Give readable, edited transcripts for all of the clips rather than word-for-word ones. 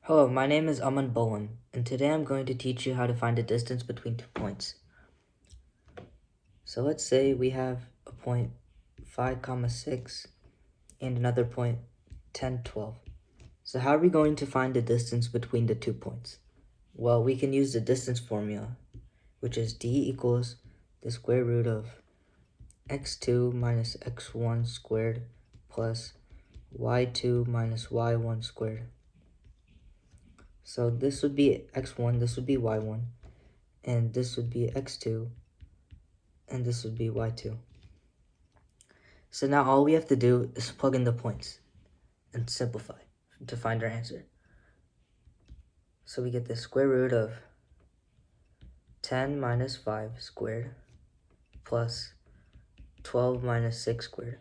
Hello, my name is Aman Bowen, and today I'm going to teach you how to find the distance between 2 points. So let's say we have a point 5, 6 and another point 10, 12. So how are we going to find the distance between the 2 points? Well, we can use the distance formula, which is d equals the square root of x2 minus x1 squared plus y2 minus y1 squared. So this would be x1, this would be y1, and this would be x2, and this would be y2. So now all we have to do is plug in the points and simplify to find our answer. So we get the square root of 10 minus 5 squared plus 12 minus 6 squared,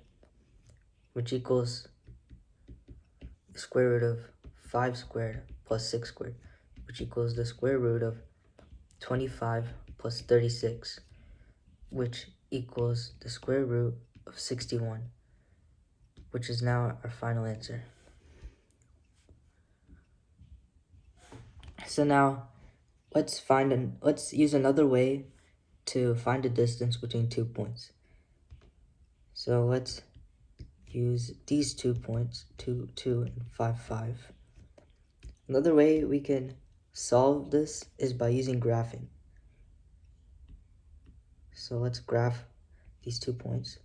which equals the square root of 5 squared plus 6 squared, which equals the square root of 25 plus 36, which equals the square root of 61, which is now our final answer. So now let's use another way to find the distance between 2 points. So let's use these 2 points, 2, 2, and 5, 5. Another way we can solve this is by using graphing. So let's graph these 2 points.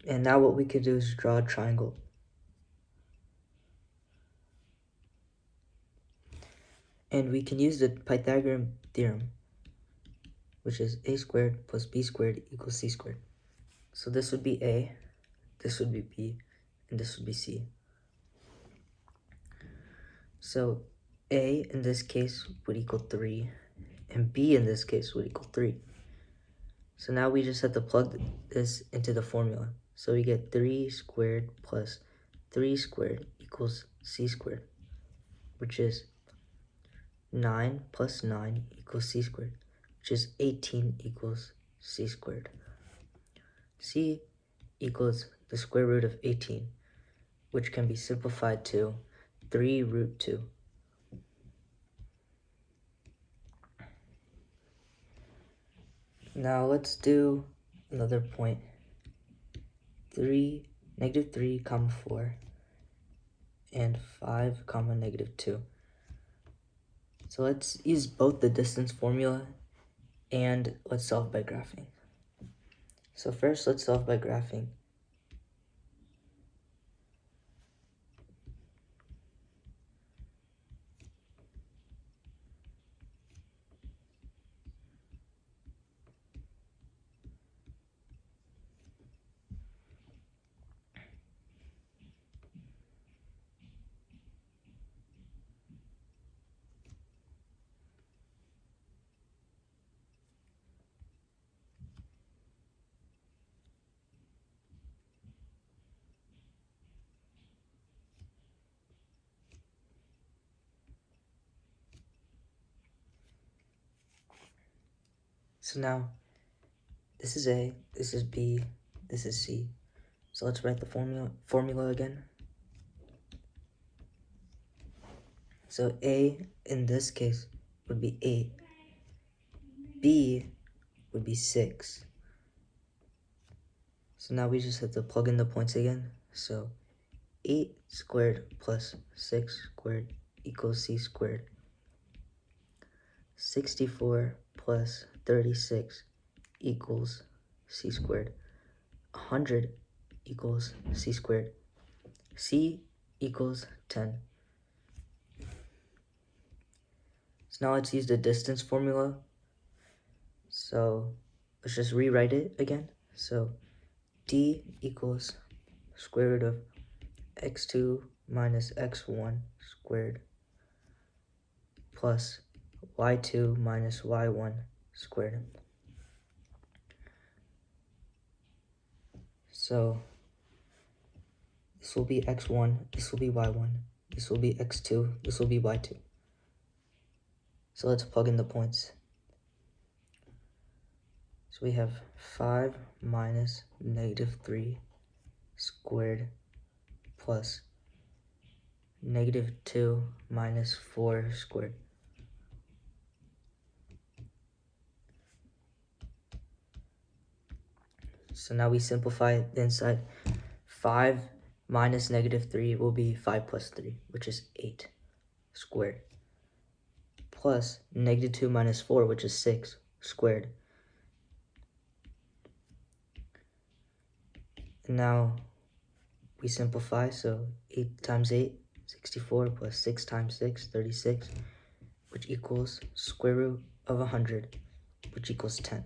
And now what we could do is draw a triangle. And we can use the Pythagorean theorem, which is a squared plus b squared equals c squared. So this would be a, this would be b, and this would be c. So a in this case would equal 3, and b in this case would equal 3. So now we just have to plug this into the formula. So we get 3 squared plus 3 squared equals c squared, which is 9 plus 9 equals c squared, which is 18 equals c squared. C equals the square root of 18, which can be simplified to 3 root 2. Now let's do another point. Negative 3, 4, and 5, negative 2. So let's use both the distance formula and let's solve by graphing. So first, let's solve by graphing. So now, this is A, this is B, this is C. So let's write the formula again. So A in this case would be 8. B would be 6. So now we just have to plug in the points again. So 8 squared plus 6 squared equals c squared. 64 plus 36 equals c squared. 100 equals c squared. C equals 10. So now let's use the distance formula. So let's just rewrite it again. So d equals square root of x2 minus x1 squared plus y2 minus y1 squared. So this will be x1, this will be y1, this will be x2, this will be y2. So let's plug in the points. So So we have 5 minus negative 3 squared plus negative 2 minus 4 squared. So now we simplify the inside. 5 minus negative 3 will be 5 plus 3, which is 8 squared. Plus negative 2 minus 4, which is 6 squared. And now we simplify, so 8 times 8, 64, plus 6 times 6, 36, which equals square root of 100, which equals 10.